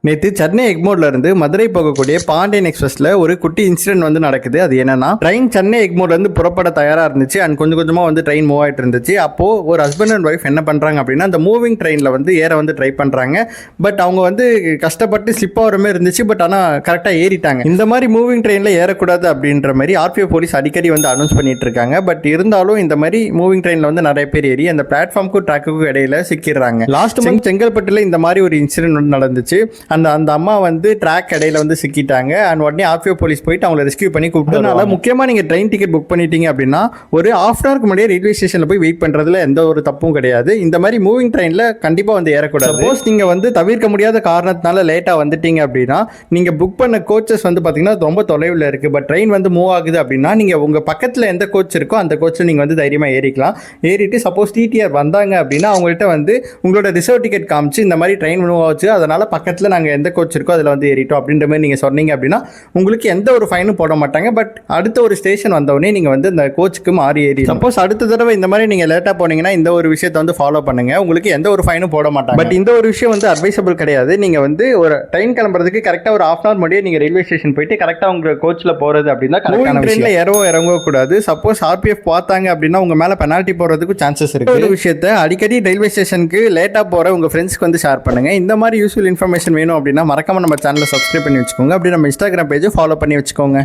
நேற்று சென்னை எக்மோர்ல இருந்து மதுரை போகக்கூடிய பாண்டியன் எக்ஸ்பிரஸ்ல ஒரு குட்டி இன்சிடென்ட் வந்து நடக்குது. அது என்னன்னா, ட்ரெயின் சென்னை எக்மோர்ல இருந்து புறப்பட தயாரா இருந்துச்சு அண்ட் கொஞ்சம் கொஞ்சமா வந்து ட்ரெயின் மூவ் ஆயிட்டு இருந்துச்சு. அப்போ ஒரு ஹஸ்பண்ட் அண்ட் ஒய்ஃப் என்ன பண்றாங்க அப்படின்னா, அந்த மூவிங் ட்ரெயின்ல வந்து ஏற வந்து ட்ரை பண்றாங்க. பட் அவங்க வந்து கஷ்டப்பட்டு ஸ்லிப் ஆகிற மாதிரி இருந்துச்சு. பட் ஆனால் கரெக்டாக ஏறிட்டாங்க. இந்த மாதிரி மூவிங் ட்ரெயினில் ஏறக்கூடாது அப்படின்ற மாதிரி ஆர்பிஎஃப் போலீஸ் அடிக்கடி வந்து அனௌன்ஸ் பண்ணிட்டு இருக்காங்க. பட் இருந்தாலும் இந்த மாதிரி மூவிங் ட்ரெயினில் வந்து நிறைய பேர் ஏறி அந்த பிளாட்ஃபார்முக்கும் ட்ராக்குக்கும் இடையில சிக்கிடுறாங்க. லாஸ்ட் மந்த் செங்கல்பட்டுல இந்த மாதிரி ஒரு இன்சிடென்ட் வந்து நடந்துச்சு. அந்த அம்மா வந்து ட்ராக் இடையில வந்து சிக்கிட்டாங்க. அண்ட் உடனே ஆர்பிஎஃப் போலீஸ் போயிட்டு அவங்களை ரெஸ்கியூ பண்ணி கூப்பிட்டதுனால முக்கியமாக நீங்கள் ட்ரெயின் டிக்கெட் புக் பண்ணிட்டீங்க அப்படின்னா ஒரு ஹாஃப் அன் ஹவருக்கு முன்னாடியே ரயில்வே ஸ்டேஷனில் போய் வெயிட் பண்ணுறதுல எந்த ஒரு தப்பும் கிடையாது. இந்த மாதிரி மூவிங் ட்ரெயினில் கண்டிப்பாக வந்து ஏறக்கூடாது. சப்போஸ் நீங்கள் வந்து தவிர்க்க முடியாத காரணத்தினால லேட்டாக வந்துட்டீங்க அப்படின்னா நீங்கள் புக் பண்ண கோச்சஸ் வந்து பார்த்தீங்கன்னா ரொம்ப தொலைவில் இருக்குது. பட் ட்ரெயின் வந்து மூவ் ஆகுது அப்படின்னா நீங்கள் உங்கள் பக்கத்தில் எந்த கோச் இருக்கோ அந்த கோச்சில் நீங்கள் வந்து தைரியமாக ஏறிக்கலாம். ஏறிட்டு சப்போஸ் டிடிஆர் வந்தாங்க அப்படின்னா அவங்கள்ட்ட வந்து உங்களோட ரிசர்வ் டிக்கெட் காமிச்சு இந்த மாதிரி ட்ரெயின் மூவ் ஆச்சு, அதனால் பக்கத்தில் நாங்கள் எந்த கோச் இருக்கோ அதில் வந்து ஏறிட்டோம் அப்படின்ற மாதிரி நீங்கள் சொன்னீங்க அப்படின்னா உங்களுக்கு எந்த ஒரு ஃபைனும் போட மாட்டாங்க. பட் அடுத்த ஒரு ஸ்டேஷன் வந்தவொடனே நீங்கள் வந்து அந்த கோச்சுக்கு மாறி ஏறி சப்போஸ் அடுத்த தடவை இந்த மாதிரி நீங்கள் லேட்டாக போனீங்கன்னா இந்த ஒரு விஷயத்தை வந்து ஃபாலோ பண்ணுங்க. உங்களுக்கு எந்த ஒரு ஃபைனும் போட மாட்டாங்க. பட் இந்த ஒரு விஷயம் வந்து அட்வைசபிள் கிடையாது. நீங்கள் வந்து ஒரு ட்ரெயின் கிளம்புறதுக்கு கரெக்டாக ஒரு ஹாஃப் அன் ஹவர் முன்னாடியே நீங்கள் ரயில்வே ஸ்டேஷன் போயிட்டு கரெக்டாக உங்கள் கோச்சில் போகிறது அப்படின்னா கரெக்டான ட்ரெயினில் இறங்கவே கூடாது. சப்போஸ் ஆர்பிஎஃப் பார்த்தாங்க அப்படின்னா உங்கள் மேலே பெனால்ட்டி போகிறதுக்கும் சான்சஸ் இருக்குது. ஒரு விஷயத்தை அடிக்கடி ரயில்வே ஸ்டேஷனுக்கு லேட்டாக போகிற உங்கள் ஃப்ரெண்ட்ஸ்க்கு வந்து ஷேர் பண்ணுங்கள். இந்த மாதிரி யூஸ்ஃபுல் இன்ஃபர்மேஷன் வேணும் அப்படின்னா மறக்காம நம்ம சேனலை சப்ஸ்கிரைப் பண்ணி வச்சுக்கோங்க. அப்படி நம்ம இன்ஸ்டாகிராம் பேஜை ஃபாலோ பண்ணி வச்சுக்கோங்க.